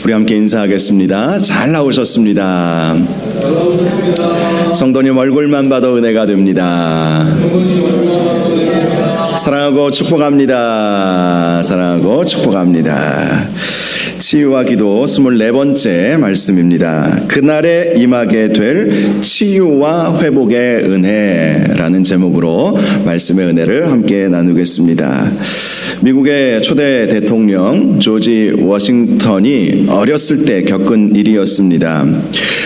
우리 함께 인사하겠습니다. 잘 나오셨습니다. 성도님 얼굴만 봐도 은혜가 됩니다. 사랑하고 축복합니다. 사랑하고 축복합니다. 치유와 기도 24번째 말씀입니다. 그날에 임하게 될 치유와 회복의 은혜라는 제목으로 말씀의 은혜를 함께 나누겠습니다. 미국의 초대 대통령 조지 워싱턴이 어렸을 때 겪은 일이었습니다.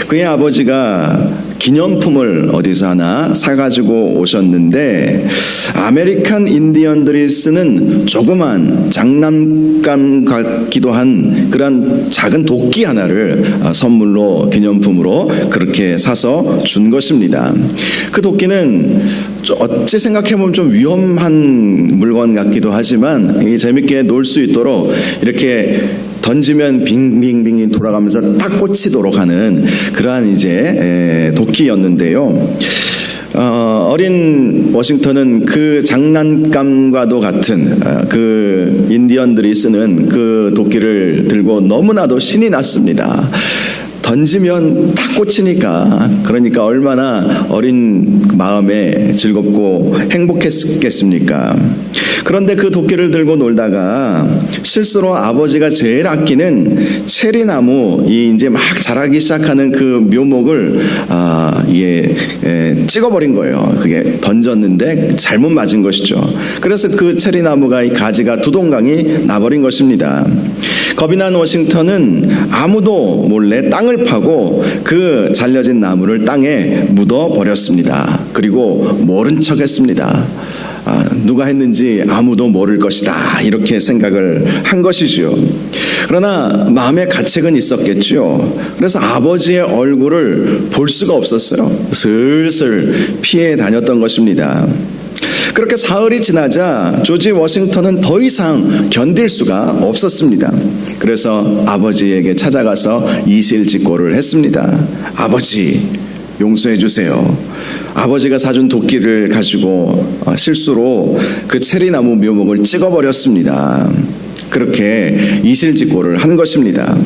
그의 아버지가 기념품을 어디서 하나 사가지고 오셨는데 아메리칸 인디언들이 쓰는 조그만 장난감 같기도 한 그런 작은 도끼 하나를 선물로 기념품으로 그렇게 사서 준 것입니다. 그 도끼는 어찌 생각해보면 좀 위험한 물건 같기도 하지만 재밌게 놀 수 있도록 이렇게 던지면 빙빙빙 돌아가면서 딱 꽂히도록 하는 그러한 이제 도끼였는데요. 어린 워싱턴은 그 장난감과도 같은 그 인디언들이 쓰는 그 도끼를 들고 너무나도 신이 났습니다. 던지면 탁 꽂히니까 그러니까 얼마나 어린 마음에 즐겁고 행복했겠습니까? 그런데 그 도끼를 들고 놀다가 실수로 아버지가 제일 아끼는 체리나무 이제 막 자라기 시작하는 그 묘목을 찍어버린 거예요. 그게 던졌는데 잘못 맞은 것이죠. 그래서 그 체리나무가 이 가지가 두동강이 나버린 것입니다. 겁이 난 워싱턴은 아무도 몰래 땅을 파고 그 잘려진 나무를 땅에 묻어버렸습니다. 그리고 모른 척했습니다. 누가 했는지 아무도 모를 것이다 이렇게 생각을 한 것이죠. 그러나 마음의 가책은 있었겠죠. 그래서 아버지의 얼굴을 볼 수가 없었어요. 슬슬 피해 다녔던 것입니다. 그렇게 사흘이 지나자 조지 워싱턴은 더 이상 견딜 수가 없었습니다. 그래서 아버지에게 찾아가서 이실직고를 했습니다. 아버지, 용서해 주세요. 아버지가 사준 도끼를 가지고 실수로 그 체리나무 묘목을 찍어버렸습니다. 그렇게 이실직고를 한 것입니다.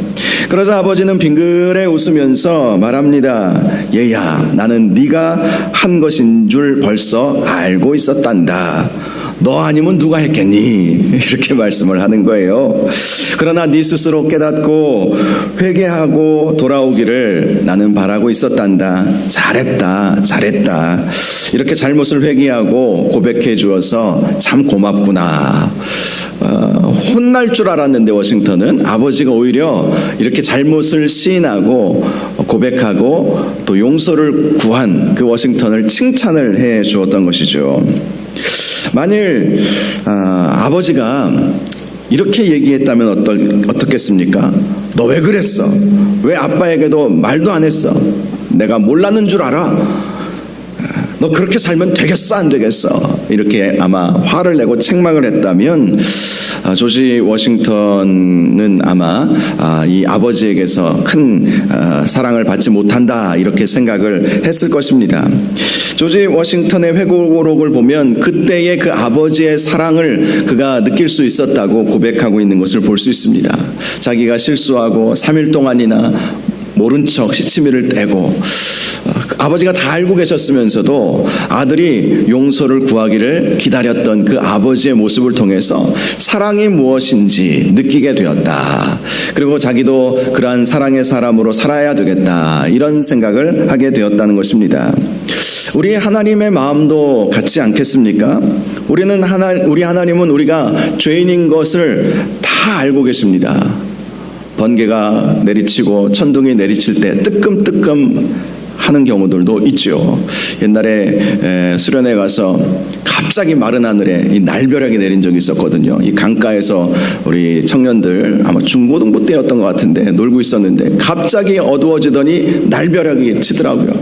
그러자 아버지는 빙그레 웃으면서 말합니다. 얘야, 나는 네가 한 것인 줄 벌써 알고 있었단다. 너 아니면 누가 했겠니? 이렇게 말씀을 하는 거예요. 그러나 네 스스로 깨닫고 회개하고 돌아오기를 나는 바라고 있었단다. 잘했다. 이렇게 잘못을 회개하고 고백해 주어서 참 고맙구나. 혼날 줄 알았는데 워싱턴은 아버지가 오히려 이렇게 잘못을 시인하고 고백하고 또 용서를 구한 그 워싱턴을 칭찬을 해 주었던 것이죠. 만일 아버지가 이렇게 얘기했다면 어떻겠습니까? 너 왜 그랬어? 왜 아빠에게도 말도 안 했어? 내가 몰랐는 줄 알아? 너 그렇게 살면 되겠어 안 되겠어? 이렇게 아마 화를 내고 책망을 했다면 조지 워싱턴은 아마 이 아버지에게서 큰 사랑을 받지 못한다 이렇게 생각을 했을 것입니다. 조지 워싱턴의 회고록을 보면 그때의 그 아버지의 사랑을 그가 느낄 수 있었다고 고백하고 있는 것을 볼 수 있습니다. 자기가 실수하고 3일 동안이나 모른 척 시치미를 떼고 아버지가 다 알고 계셨으면서도 아들이 용서를 구하기를 기다렸던 그 아버지의 모습을 통해서 사랑이 무엇인지 느끼게 되었다. 그리고 자기도 그러한 사랑의 사람으로 살아야 되겠다. 이런 생각을 하게 되었다는 것입니다. 우리 하나님의 마음도 같지 않겠습니까? 우리 하나님은 우리가 죄인인 것을 다 알고 계십니다. 번개가 내리치고 천둥이 내리칠 때 뜨끔뜨끔 하는 경우들도 있죠. 옛날에 수련회 가서 갑자기 마른 하늘에 이 날벼락이 내린 적이 있었거든요. 이 강가에서 우리 청년들 아마 중고등부 때였던 것 같은데 놀고 있었는데 갑자기 어두워지더니 날벼락이 치더라고요.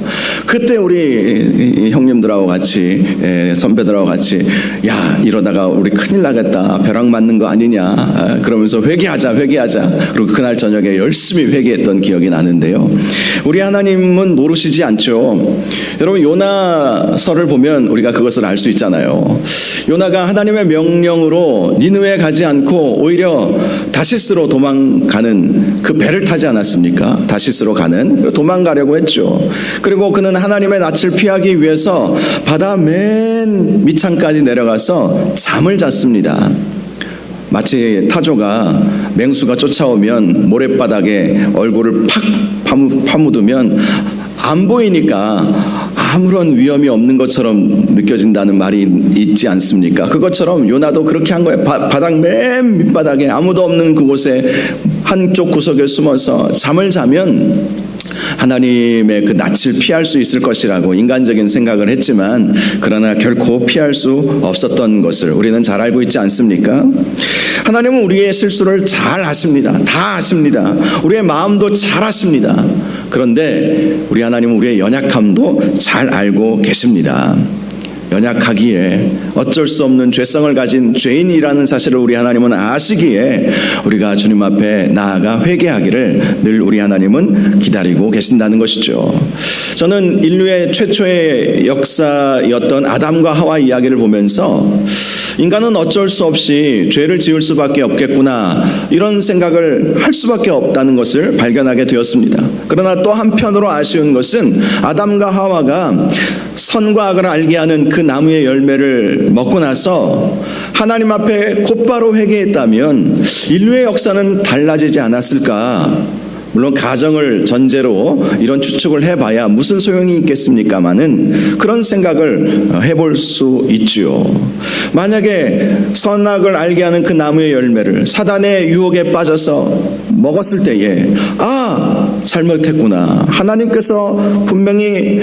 그때 우리 형님들하고 같이 선배들하고 같이 야 이러다가 우리 큰일 나겠다. 벼락 맞는 거 아니냐. 그러면서 회개하자. 그리고 그날 저녁에 열심히 회개했던 기억이 나는데요. 우리 하나님은 모르시지 않죠. 여러분, 요나서를 보면 우리가 그것을 알 수 있잖아요. 요나가 하나님의 명령으로 니느웨에 가지 않고 오히려 다시스로 도망가는 그 배를 타지 않았습니까? 다시스로 가는, 도망가려고 했죠. 그리고 그는 하나님의 낯을 피하기 위해서 바다 맨 밑창까지 내려가서 잠을 잤습니다. 마치 타조가 맹수가 쫓아오면 모래바닥에 얼굴을 팍 파묻으면 안 보이니까 아무런 위험이 없는 것처럼 느껴진다는 말이 있지 않습니까? 그것처럼 요나도 그렇게 한 거예요. 바닥 맨 밑바닥에 아무도 없는 그곳에 한쪽 구석에 숨어서 잠을 자면 하나님의 그 낯을 피할 수 있을 것이라고 인간적인 생각을 했지만, 그러나 결코 피할 수 없었던 것을 우리는 잘 알고 있지 않습니까? 하나님은 우리의 실수를 잘 아십니다. 다 아십니다. 우리의 마음도 잘 아십니다. 그런데 우리 하나님은 우리의 연약함도 잘 알고 계십니다. 연약하기에 어쩔 수 없는 죄성을 가진 죄인이라는 사실을 우리 하나님은 아시기에 우리가 주님 앞에 나아가 회개하기를 늘 우리 하나님은 기다리고 계신다는 것이죠. 저는 인류의 최초의 역사였던 아담과 하와 이야기를 보면서 인간은 어쩔 수 없이 죄를 지을 수밖에 없겠구나, 이런 생각을 할 수밖에 없다는 것을 발견하게 되었습니다. 그러나 또 한편으로 아쉬운 것은 아담과 하와가 선과 악을 알게 하는 그 나무의 열매를 먹고 나서 하나님 앞에 곧바로 회개했다면 인류의 역사는 달라지지 않았을까? 물론 가정을 전제로 이런 추측을 해봐야 무슨 소용이 있겠습니까마는 그런 생각을 해볼 수 있죠. 만약에 선악을 알게 하는 그 나무의 열매를 사단의 유혹에 빠져서 먹었을 때에 잘못했구나, 하나님께서 분명히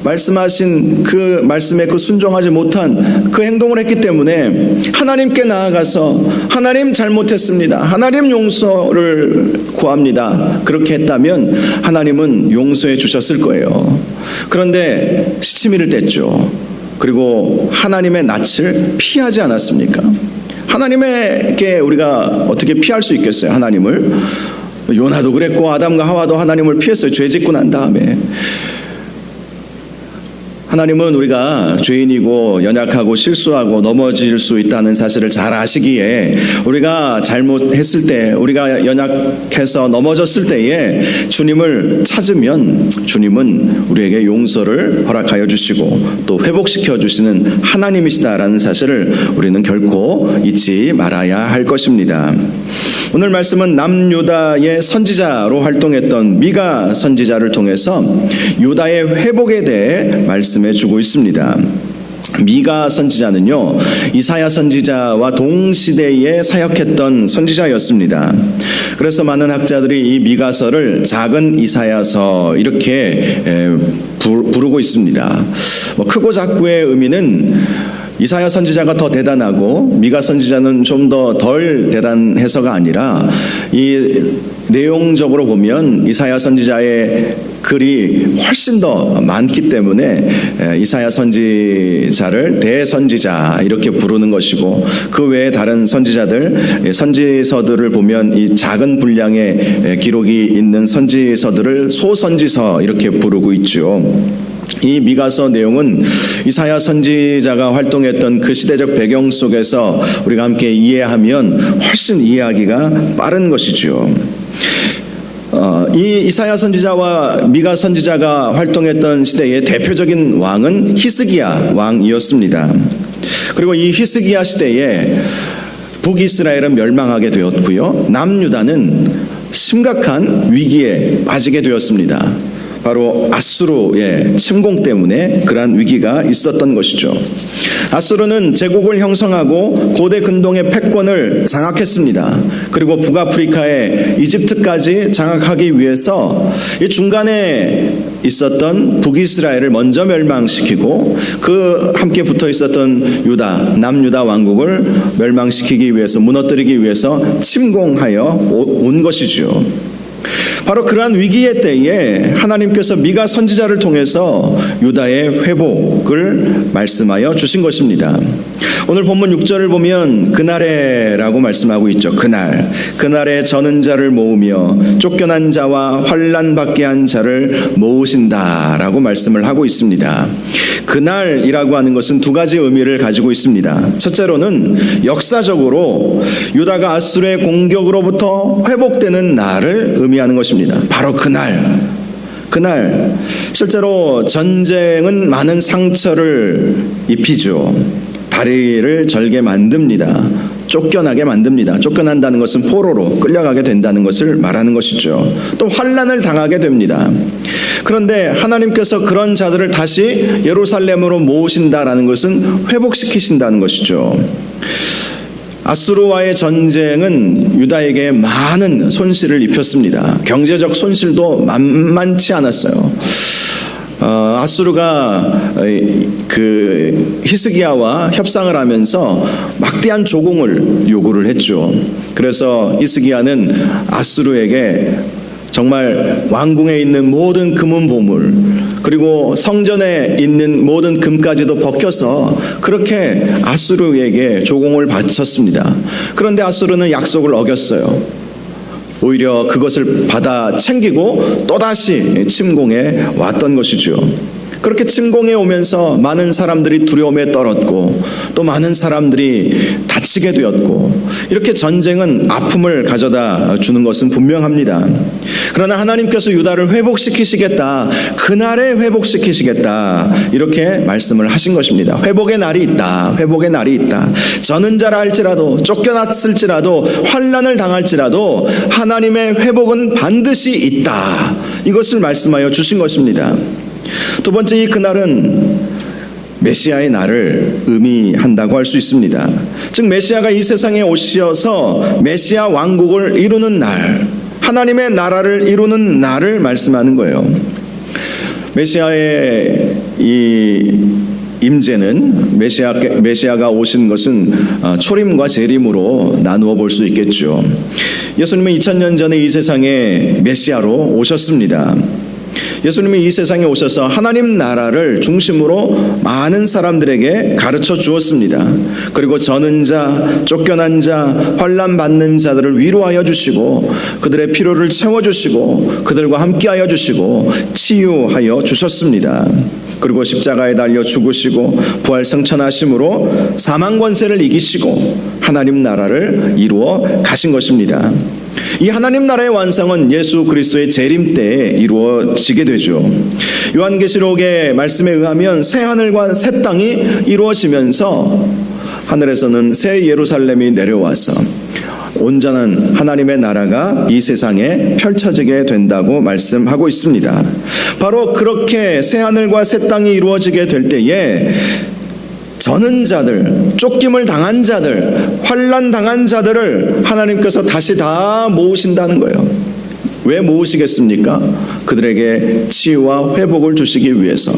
말씀하신 그 말씀에 순종하지 못한 그 행동을 했기 때문에 하나님께 나아가서 하나님 잘못했습니다, 하나님 용서를 구합니다, 그렇게 했다면 하나님은 용서해 주셨을 거예요. 그런데 시치미를 뗐죠. 그리고 하나님의 낯을 피하지 않았습니까? 하나님에게 우리가 어떻게 피할 수 있겠어요? 하나님을. 요나도 그랬고 아담과 하와도 하나님을 피했어요. 죄 짓고 난 다음에. 하나님은 우리가 죄인이고 연약하고 실수하고 넘어질 수 있다는 사실을 잘 아시기에 우리가 잘못했을 때, 우리가 연약해서 넘어졌을 때에 주님을 찾으면 주님은 우리에게 용서를 허락하여 주시고 또 회복시켜 주시는 하나님이시다라는 사실을 우리는 결코 잊지 말아야 할 것입니다. 오늘 말씀은 남유다의 선지자로 활동했던 미가 선지자를 통해서 유다의 회복에 대해 말씀해 주고 있습니다. 미가 선지자는요, 이사야 선지자와 동시대에 사역했던 선지자였습니다. 그래서 많은 학자들이 이 미가서를 작은 이사야서 이렇게 부르고 있습니다. 크고 작고의 의미는 이사야 선지자가 더 대단하고 미가 선지자는 좀 더 덜 대단해서가 아니라, 이 내용적으로 보면 이사야 선지자의 글이 훨씬 더 많기 때문에 이사야 선지자를 대선지자 이렇게 부르는 것이고, 그 외에 다른 선지자들, 선지서들을 보면 이 작은 분량의 기록이 있는 선지서들을 소선지서 이렇게 부르고 있죠. 이 미가서 내용은 이사야 선지자가 활동했던 그 시대적 배경 속에서 우리가 함께 이해하면 훨씬 이해하기가 빠른 것이죠. 이 이사야 선지자와 미가 선지자가 활동했던 시대의 대표적인 왕은 히스기야 왕이었습니다. 그리고 이 히스기야 시대에 북이스라엘은 멸망하게 되었고요, 남유다는 심각한 위기에 빠지게 되었습니다. 바로 아수르의 침공 때문에 그러한 위기가 있었던 것이죠. 아수르는 제국을 형성하고 고대 근동의 패권을 장악했습니다. 그리고 북아프리카의 이집트까지 장악하기 위해서 이 중간에 있었던 북이스라엘을 먼저 멸망시키고 그 함께 붙어 있었던 유다, 남유다 왕국을 멸망시키기 위해서, 무너뜨리기 위해서 침공하여 온 것이죠. 바로 그러한 위기의 때에 하나님께서 미가 선지자를 통해서 유다의 회복을 말씀하여 주신 것입니다. 오늘 본문 6절을 보면 그날에라고 말씀하고 있죠. 그날에 저는 자를 모으며 쫓겨난 자와 환난 받게 한 자를 모으신다라고 말씀을 하고 있습니다. 그날이라고 하는 것은 두 가지 의미를 가지고 있습니다. 첫째로는 역사적으로 유다가 아수르의 공격으로부터 회복되는 날을 의미하는 것입니다. 바로 그날 실제로 전쟁은 많은 상처를 입히죠. 다리를 절게 만듭니다. 쫓겨나게 만듭니다. 쫓겨난다는 것은 포로로 끌려가게 된다는 것을 말하는 것이죠. 또 환난을 당하게 됩니다. 그런데 하나님께서 그런 자들을 다시 예루살렘으로 모으신다라는 것은 회복시키신다는 것이죠. 아수르와의 전쟁은 유다에게 많은 손실을 입혔습니다. 경제적 손실도 만만치 않았어요. 아수르가 그 히스기야와 협상을 하면서 막대한 조공을 요구를 했죠. 그래서 히스기야는 아수르에게 정말 왕궁에 있는 모든 금은 보물 그리고 성전에 있는 모든 금까지도 벗겨서 그렇게 아수르에게 조공을 바쳤습니다. 그런데 아수르는 약속을 어겼어요. 오히려 그것을 받아 챙기고 또다시 침공해 왔던 것이죠. 그렇게 침공해 오면서 많은 사람들이 두려움에 떨었고 또 많은 사람들이 다치게 되었고 이렇게 전쟁은 아픔을 가져다 주는 것은 분명합니다. 그러나 하나님께서 유다를 회복시키시겠다. 그날에 회복시키시겠다. 이렇게 말씀을 하신 것입니다. 회복의 날이 있다. 회복의 날이 있다. 저는 자라 할지라도 쫓겨났을지라도 환난을 당할지라도 하나님의 회복은 반드시 있다. 이것을 말씀하여 주신 것입니다. 두 번째 이 그날은 메시아의 날을 의미한다고 할 수 있습니다. 즉 메시아가 이 세상에 오셔서 메시아 왕국을 이루는 날, 하나님의 나라를 이루는 날을 말씀하는 거예요. 메시아의 이 임재는 메시아가 오신 것은 초림과 재림으로 나누어 볼 수 있겠죠. 예수님은 2000년 전에 이 세상에 메시아로 오셨습니다. 예수님이 이 세상에 오셔서 하나님 나라를 중심으로 많은 사람들에게 가르쳐 주었습니다. 그리고 저는 자, 쫓겨난 자, 환난 받는 자들을 위로하여 주시고 그들의 필요를 채워주시고 그들과 함께하여 주시고 치유하여 주셨습니다. 그리고 십자가에 달려 죽으시고 부활 승천하심으로 사망 권세를 이기시고 하나님 나라를 이루어 가신 것입니다. 이 하나님 나라의 완성은 예수 그리스도의 재림 때에 이루어지게 되죠. 요한계시록의 말씀에 의하면 새 하늘과 새 땅이 이루어지면서 하늘에서는 새 예루살렘이 내려와서 온전한 하나님의 나라가 이 세상에 펼쳐지게 된다고 말씀하고 있습니다. 바로 그렇게 새 하늘과 새 땅이 이루어지게 될 때에 저는 자들, 쫓김을 당한 자들, 환난 당한 자들을 하나님께서 다시 다 모으신다는 거예요. 왜 모으시겠습니까? 그들에게 치유와 회복을 주시기 위해서.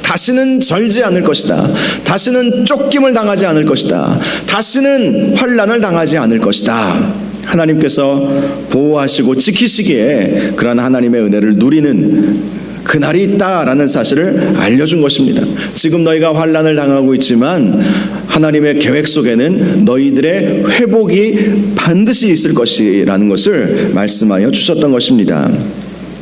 다시는 절지 않을 것이다. 다시는 쫓김을 당하지 않을 것이다. 다시는 환난을 당하지 않을 것이다. 하나님께서 보호하시고 지키시기에 그러한 하나님의 은혜를 누리는 그날이 있다라는 사실을 알려준 것입니다. 지금 너희가 환난을 당하고 있지만 하나님의 계획 속에는 너희들의 회복이 반드시 있을 것이라는 것을 말씀하여 주셨던 것입니다.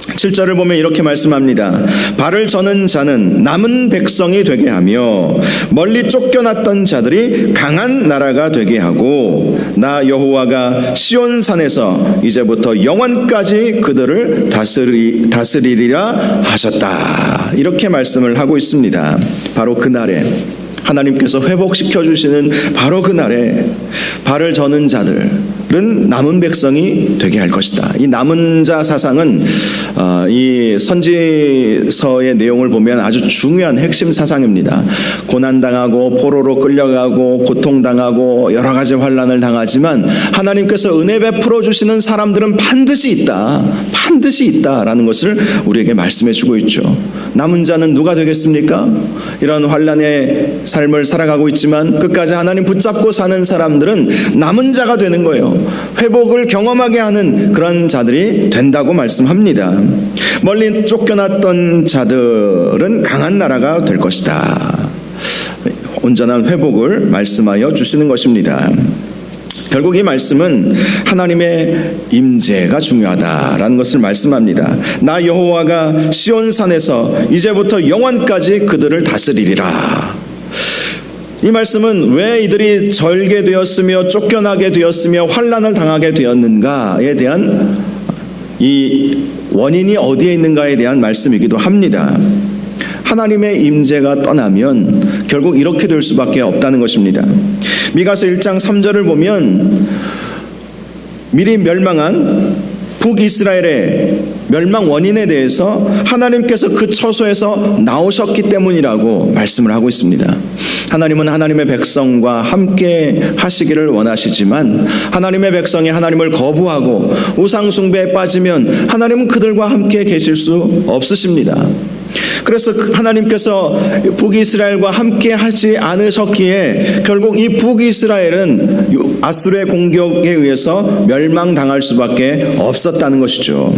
7절을 보면 이렇게 말씀합니다. 발을 저는 자는 남은 백성이 되게 하며 멀리 쫓겨났던 자들이 강한 나라가 되게 하고 나 여호와가 시온산에서 이제부터 영원까지 그들을 다스리리라 하셨다. 이렇게 말씀을 하고 있습니다. 바로 그날에 하나님께서 회복시켜 주시는 바로 그날에 발을 저는 자들은 남은 백성이 되게 할 것이다. 이 남은 자 사상은 이 선지서의 내용을 보면 아주 중요한 핵심 사상입니다. 고난당하고 포로로 끌려가고 고통당하고 여러 가지 환난을 당하지만 하나님께서 은혜 베풀어 주시는 사람들은 반드시 있다. 반드시 있다라는 것을 우리에게 말씀해 주고 있죠. 남은 자는 누가 되겠습니까? 이런 환난의 삶을 살아가고 있지만 끝까지 하나님 붙잡고 사는 사람들은 남은 자가 되는 거예요. 회복을 경험하게 하는 그런 자들이 된다고 말씀합니다. 멀리 쫓겨났던 자들은 강한 나라가 될 것이다. 온전한 회복을 말씀하여 주시는 것입니다. 결국 이 말씀은 하나님의 임재가 중요하다라는 것을 말씀합니다. 나 여호와가 시온산에서 이제부터 영원까지 그들을 다스리리라. 이 말씀은 왜 이들이 절개되었으며 쫓겨나게 되었으며 환난을 당하게 되었는가에 대한 이 원인이 어디에 있는가에 대한 말씀이기도 합니다. 하나님의 임재가 떠나면 결국 이렇게 될 수밖에 없다는 것입니다. 미가서 1장 3절을 보면 미리 멸망한 북이스라엘의 멸망 원인에 대해서 하나님께서 그 처소에서 나오셨기 때문이라고 말씀을 하고 있습니다. 하나님은 하나님의 백성과 함께 하시기를 원하시지만 하나님의 백성이 하나님을 거부하고 우상 숭배에 빠지면 하나님은 그들과 함께 계실 수 없으십니다. 그래서 하나님께서 북이스라엘과 함께 하지 않으셨기에 결국 이 북이스라엘은 아수르의 공격에 의해서 멸망당할 수밖에 없었다는 것이죠.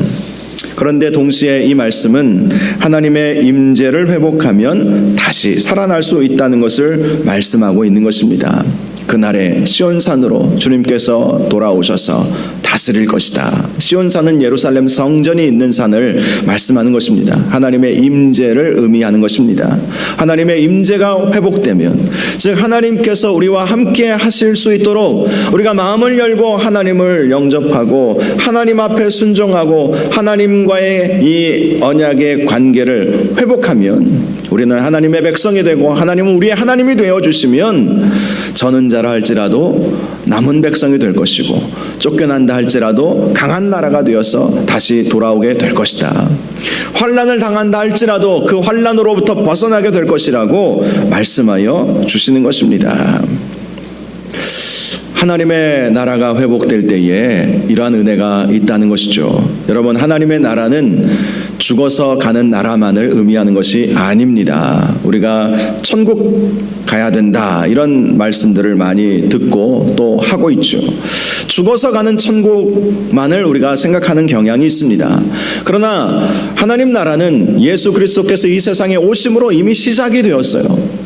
그런데 동시에 이 말씀은 하나님의 임재를 회복하면 다시 살아날 수 있다는 것을 말씀하고 있는 것입니다. 그날에 시온산으로 주님께서 돌아오셔서 다스릴 것이다. 시온산은 예루살렘 성전이 있는 산을 말씀하는 것입니다. 하나님의 임재를 의미하는 것입니다. 하나님의 임재가 회복되면, 즉 하나님께서 우리와 함께 하실 수 있도록 우리가 마음을 열고 하나님을 영접하고 하나님 앞에 순종하고 하나님과의 이 언약의 관계를 회복하면 우리는 하나님의 백성이 되고 하나님은 우리의 하나님이 되어주시면 저는 자라 할지라도 남은 백성이 될 것이고 쫓겨난다 할지라도 강한 나라가 되어서 다시 돌아오게 될 것이다. 환난을 당한다 할지라도 그 환난으로부터 벗어나게 될 것이라고 말씀하여 주시는 것입니다. 하나님의 나라가 회복될 때에 이러한 은혜가 있다는 것이죠. 여러분, 하나님의 나라는 죽어서 가는 나라만을 의미하는 것이 아닙니다. 우리가 천국 가야 된다 이런 말씀들을 많이 듣고 또 하고 있죠. 죽어서 가는 천국만을 우리가 생각하는 경향이 있습니다. 그러나 하나님 나라는 예수 그리스도께서 이 세상에 오심으로 이미 시작이 되었어요.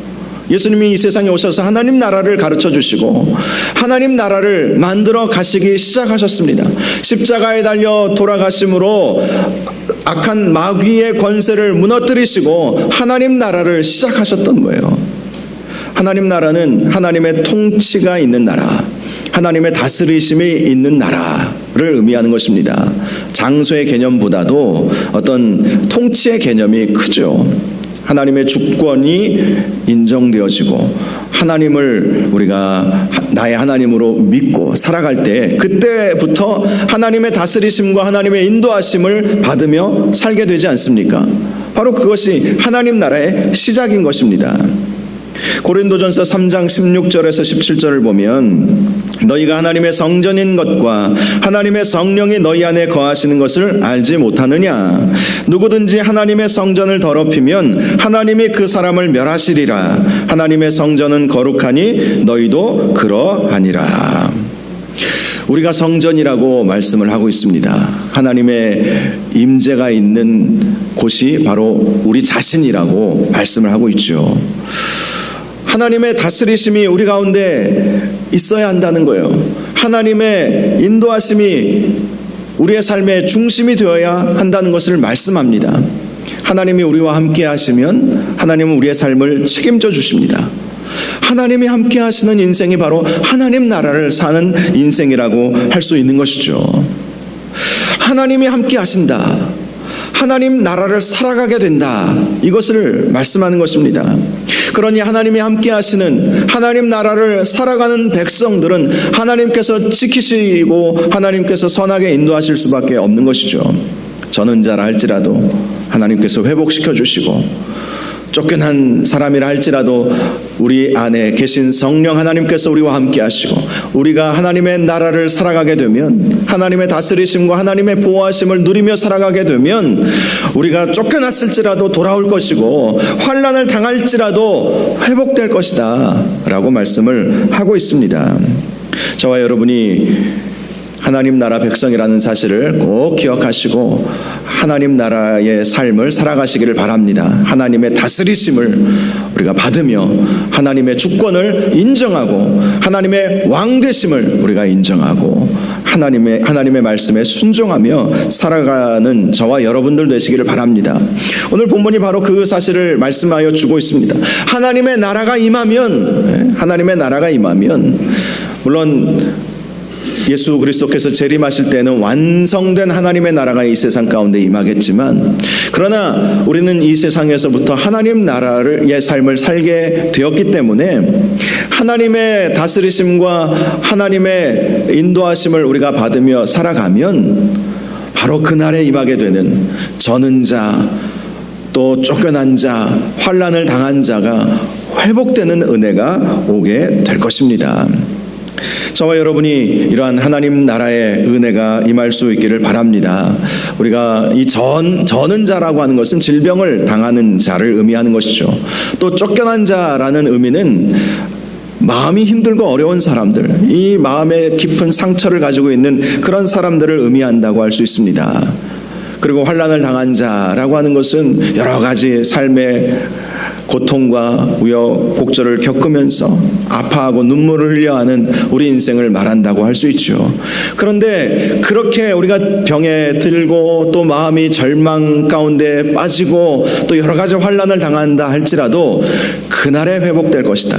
예수님이 이 세상에 오셔서 하나님 나라를 가르쳐 주시고 하나님 나라를 만들어 가시기 시작하셨습니다. 십자가에 달려 돌아가심으로 악한 마귀의 권세를 무너뜨리시고 하나님 나라를 시작하셨던 거예요. 하나님 나라는 하나님의 통치가 있는 나라, 하나님의 다스리심이 있는 나라를 의미하는 것입니다. 장소의 개념보다도 어떤 통치의 개념이 크죠. 하나님의 주권이 인정되어지고 하나님을 우리가 나의 하나님으로 믿고 살아갈 때 그때부터 하나님의 다스리심과 하나님의 인도하심을 받으며 살게 되지 않습니까? 바로 그것이 하나님 나라의 시작인 것입니다. 고린도전서 3장 16절에서 17절을 보면 너희가 하나님의 성전인 것과 하나님의 성령이 너희 안에 거하시는 것을 알지 못하느냐? 누구든지 하나님의 성전을 더럽히면 하나님이 그 사람을 멸하시리라. 하나님의 성전은 거룩하니 너희도 그러하니라. 우리가 성전이라고 말씀을 하고 있습니다. 하나님의 임재가 있는 곳이 바로 우리 자신이라고 말씀을 하고 있죠. 하나님의 다스리심이 우리 가운데 있어야 한다는 거예요. 하나님의 인도하심이 우리의 삶의 중심이 되어야 한다는 것을 말씀합니다. 하나님이 우리와 함께 하시면 하나님은 우리의 삶을 책임져 주십니다. 하나님이 함께 하시는 인생이 바로 하나님 나라를 사는 인생이라고 할 수 있는 것이죠. 하나님이 함께 하신다. 하나님 나라를 살아가게 된다. 이것을 말씀하는 것입니다. 그러니 하나님이 함께 하시는 하나님 나라를 살아가는 백성들은 하나님께서 지키시고 하나님께서 선하게 인도하실 수밖에 없는 것이죠. 저는 자라 할지라도 하나님께서 회복시켜 주시고 쫓겨난 사람이라 할지라도 우리 안에 계신 성령 하나님께서 우리와 함께 하시고 우리가 하나님의 나라를 살아가게 되면, 하나님의 다스리심과 하나님의 보호하심을 누리며 살아가게 되면 우리가 쫓겨났을지라도 돌아올 것이고 환난을 당할지라도 회복될 것이다 라고 말씀을 하고 있습니다. 저와 여러분이 하나님 나라 백성이라는 사실을 꼭 기억하시고 하나님 나라의 삶을 살아가시기를 바랍니다. 하나님의 다스리심을 우리가 받으며 하나님의 주권을 인정하고 하나님의 왕되심을 우리가 인정하고 하나님의 말씀에 순종하며 살아가는 저와 여러분들 되시기를 바랍니다. 오늘 본문이 바로 그 사실을 말씀하여 주고 있습니다. 하나님의 나라가 임하면 물론 예수 그리스도께서 재림하실 때는 완성된 하나님의 나라가 이 세상 가운데 임하겠지만, 그러나 우리는 이 세상에서부터 하나님 나라의 삶을 살게 되었기 때문에 하나님의 다스리심과 하나님의 인도하심을 우리가 받으며 살아가면 바로 그날에 임하게 되는 저는 자, 또 쫓겨난 자, 환난을 당한 자가 회복되는 은혜가 오게 될 것입니다. 저와 여러분이 이러한 하나님 나라의 은혜가 임할 수 있기를 바랍니다. 우리가 이 저는 자라고 하는 것은 질병을 당하는 자를 의미하는 것이죠. 또 쫓겨난 자라는 의미는 마음이 힘들고 어려운 사람들, 이 마음에 깊은 상처를 가지고 있는 그런 사람들을 의미한다고 할 수 있습니다. 그리고 환난을 당한 자라고 하는 것은 여러 가지 삶의 고통과 우여곡절을 겪으면서 아파하고 눈물을 흘려 하는 우리 인생을 말한다고 할 수 있죠. 그런데 그렇게 우리가 병에 들고 또 마음이 절망 가운데 빠지고 또 여러 가지 환난을 당한다 할지라도 그날에 회복될 것이다.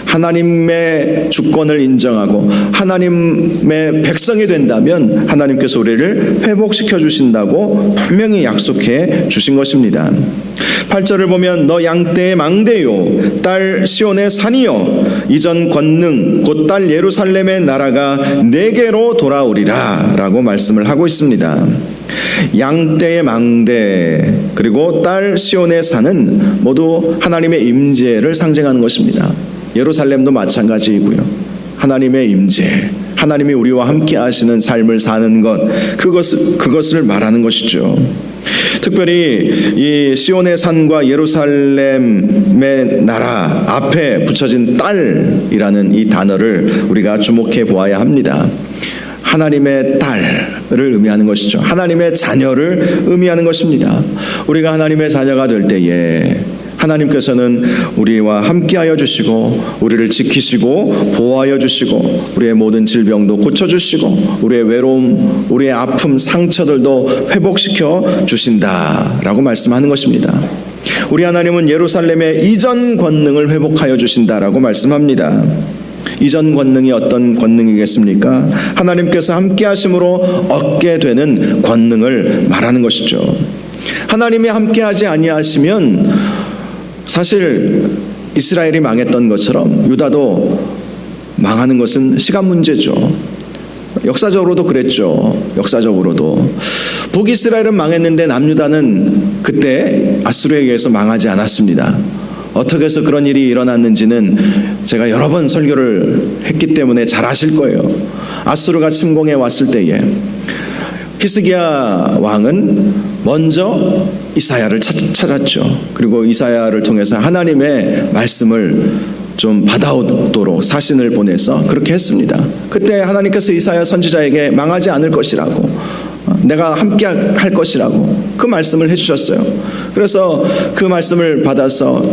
하나님의 주권을 인정하고 하나님의 백성이 된다면 하나님께서 우리를 회복시켜 주신다고 분명히 약속해 주신 것입니다. 8절을 보면 너 양떼의 망대요 딸 시온의 산이요 이전 권능 곧 딸 예루살렘의 나라가 내게로 돌아오리라 라고 말씀을 하고 있습니다. 양떼의 망대 그리고 딸 시온의 산은 모두 하나님의 임재를 상징하는 것입니다. 예루살렘도 마찬가지이고요. 하나님의 임재, 하나님이 우리와 함께 하시는 삶을 사는 것, 그것을 말하는 것이죠. 특별히 이 시온의 산과 예루살렘의 나라 앞에 붙여진 딸이라는 이 단어를 우리가 주목해 보아야 합니다. 하나님의 딸을 의미하는 것이죠. 하나님의 자녀를 의미하는 것입니다. 우리가 하나님의 자녀가 될 때에 하나님께서는 우리와 함께하여 주시고 우리를 지키시고 보호하여 주시고 우리의 모든 질병도 고쳐주시고 우리의 외로움, 우리의 아픔, 상처들도 회복시켜 주신다라고 말씀하는 것입니다. 우리 하나님은 예루살렘의 이전 권능을 회복하여 주신다라고 말씀합니다. 이전 권능이 어떤 권능이겠습니까? 하나님께서 함께하심으로 얻게 되는 권능을 말하는 것이죠. 하나님이 함께하지 아니하시면 사실 이스라엘이 망했던 것처럼 유다도 망하는 것은 시간 문제죠. 역사적으로도 그랬죠. 역사적으로도 북이스라엘은 망했는데 남유다는 그때 아수르에 의해서 망하지 않았습니다. 어떻게 해서 그런 일이 일어났는지는 제가 여러 번 설교를 했기 때문에 잘 아실 거예요. 아수르가 침공해 왔을 때에 히스기야 왕은 먼저 이사야를 찾았죠. 그리고 이사야를 통해서 하나님의 말씀을 좀 받아오도록 사신을 보내서 그렇게 했습니다. 그때 하나님께서 이사야 선지자에게 망하지 않을 것이라고, 내가 함께 할 것이라고 그 말씀을 해주셨어요. 그래서 그 말씀을 받아서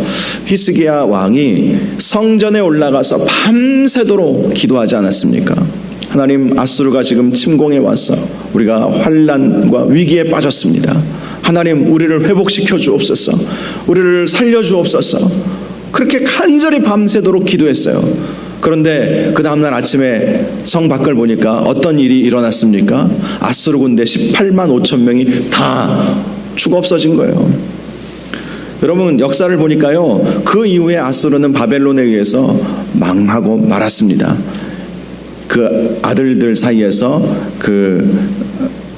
히스기야 왕이 성전에 올라가서 밤새도록 기도하지 않았습니까? 하나님, 아수르가 지금 침공해 와서 우리가 환난과 위기에 빠졌습니다. 하나님, 우리를 회복시켜 주옵소서. 우리를 살려 주옵소서. 그렇게 간절히 밤새도록 기도했어요. 그런데 그 다음날 아침에 성 밖을 보니까 어떤 일이 일어났습니까? 아수르 군대 18만 5천 명이 다 죽어 없어진 거예요. 여러분, 역사를 보니까요, 그 이후에 아수르는 바벨론에 의해서 망하고 말았습니다. 그 아들들 사이에서 그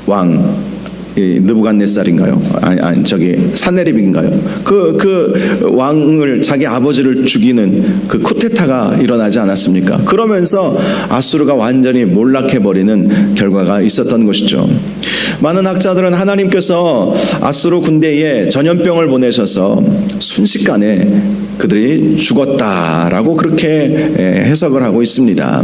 왕 느부갓네살인가요? 사네립인가요? 그 왕을, 자기 아버지를 죽이는 그 쿠데타가 일어나지 않았습니까? 그러면서 아수르가 완전히 몰락해버리는 결과가 있었던 것이죠. 많은 학자들은 하나님께서 아수르 군대에 전염병을 보내셔서 순식간에 그들이 죽었다라고 그렇게 해석을 하고 있습니다.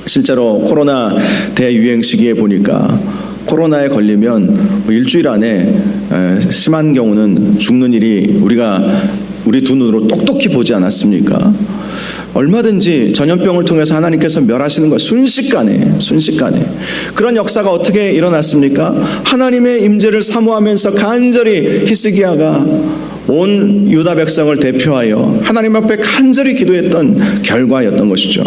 실제로 코로나 대유행 시기에 보니까 코로나에 걸리면 일주일 안에 심한 경우는 죽는 일이 우리 두 눈으로 똑똑히 보지 않았습니까? 얼마든지 전염병을 통해서 하나님께서 멸하시는 것, 순식간에 그런 역사가 어떻게 일어났습니까? 하나님의 임재를 사모하면서 간절히 히스기야가 온 유다 백성을 대표하여 하나님 앞에 간절히 기도했던 결과였던 것이죠.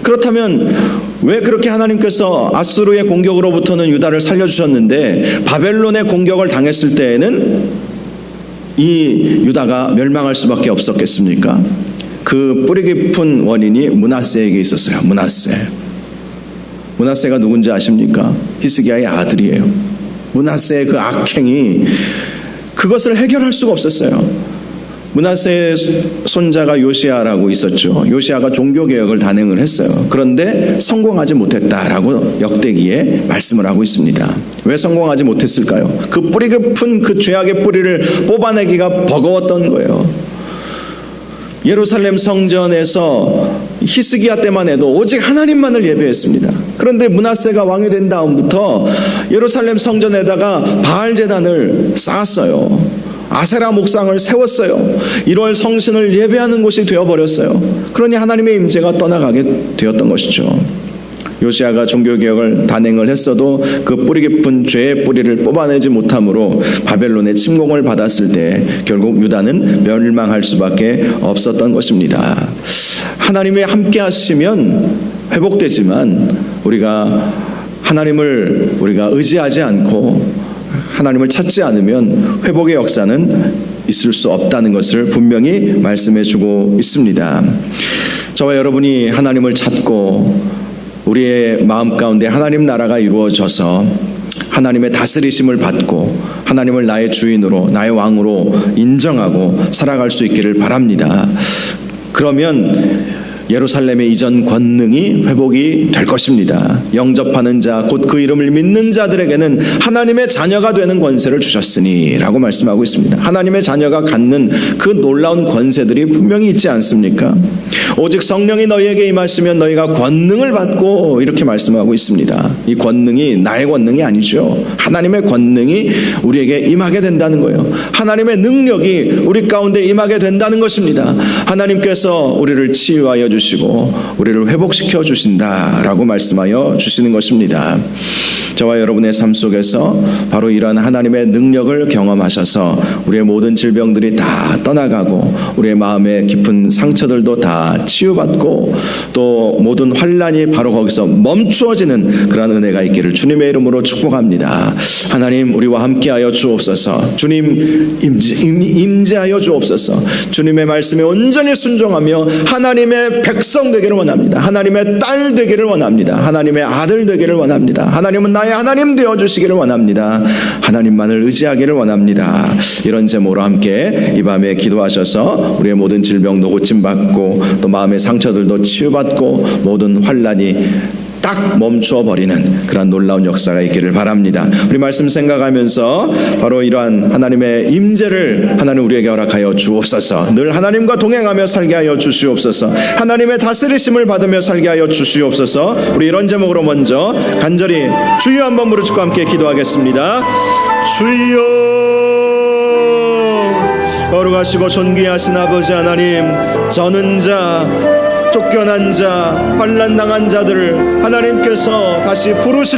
그렇다면 왜 그렇게 하나님께서 아수르의 공격으로부터는 유다를 살려주셨는데 바벨론의 공격을 당했을 때에는 이 유다가 멸망할 수밖에 없었겠습니까? 그 뿌리 깊은 원인이 므낫세에게 있었어요. 므낫세가 누군지 아십니까? 히스기야의 아들이에요. 므낫세의 그 악행이 그것을 해결할 수가 없었어요. 므낫세의 손자가 요시야라고 있었죠. 요시야가 종교개혁을 단행을 했어요. 그런데 성공하지 못했다라고 역대기에 말씀을 하고 있습니다. 왜 성공하지 못했을까요? 그 뿌리 깊은 그 죄악의 뿌리를 뽑아내기가 버거웠던 거예요. 예루살렘 성전에서 히스기야 때만 해도 오직 하나님만을 예배했습니다. 그런데 므낫세가 왕이 된 다음부터 예루살렘 성전에다가 바알 제단을 쌓았어요. 아세라 목상을 세웠어요. 1월 성신을 예배하는 곳이 되어버렸어요. 그러니 하나님의 임재가 떠나가게 되었던 것이죠. 요시야가 종교개혁을 단행을 했어도 그 뿌리 깊은 죄의 뿌리를 뽑아내지 못함으로 바벨론의 침공을 받았을 때 결국 유다는 멸망할 수밖에 없었던 것입니다. 하나님이 함께 하시면 회복되지만 하나님을 우리가 의지하지 않고 하나님을 찾지 않으면 회복의 역사는 있을 수 없다는 것을 분명히 말씀해 주고 있습니다. 저와 여러분이 하나님을 찾고 우리의 마음 가운데 하나님 나라가 이루어져서 하나님의 다스리심을 받고 하나님을 나의 주인으로, 나의 왕으로 인정하고 살아갈 수 있기를 바랍니다. 그러면 예루살렘의 이전 권능이 회복이 될 것입니다. 영접하는 자, 곧 그 이름을 믿는 자들에게는 하나님의 자녀가 되는 권세를 주셨으니 라고 말씀하고 있습니다. 하나님의 자녀가 갖는 그 놀라운 권세들이 분명히 있지 않습니까? 오직 성령이 너희에게 임하시면 너희가 권능을 받고, 이렇게 말씀하고 있습니다. 이 권능이 나의 권능이 아니죠. 하나님의 권능이 우리에게 임하게 된다는 거예요. 하나님의 능력이 우리 가운데 임하게 된다는 것입니다. 하나님께서 우리를 치유하여 주시고 우리를 회복시켜 주신다라고 말씀하여 주시는 것입니다. 저와 여러분의 삶 속에서 바로 이러한 하나님의 능력을 경험하셔서 우리의 모든 질병들이 다 떠나가고 우리의 마음의 깊은 상처들도 다 치유받고 또 모든 환난이 바로 거기서 멈추어지는 그런 은혜가 있기를 주님의 이름으로 축복합니다. 하나님, 우리와 함께하여 주옵소서. 주님, 임재하여 주옵소서. 주님의 말씀에 온전히 순종하며 하나님의 백성 되기를 원합니다. 하나님의 딸 되기를 원합니다. 하나님의 아들 되기를 원합니다. 하나님은 나의 하나님 되어주시기를 원합니다. 하나님만을 의지하기를 원합니다. 이런 제목으로 함께 이 밤에 기도하셔서 우리의 모든 질병도 고침받고 또 마음의 상처들도 치유받고 모든 환난이 딱 멈추어버리는 그런 놀라운 역사가 있기를 바랍니다. 우리 말씀 생각하면서 바로 이러한 하나님의 임재를 하나님 우리에게 허락하여 주옵소서. 늘 하나님과 동행하며 살게 하여 주시옵소서. 하나님의 다스리심을 받으며 살게 하여 주시옵소서. 우리 이런 제목으로 먼저 간절히 주여 한번 부르짖고 함께 기도하겠습니다. 주여, 거룩하시고 존귀하신 아버지 하나님, 저는 자, 쫓겨난 자, 환난당한 자들을 하나님께서 다시 부르실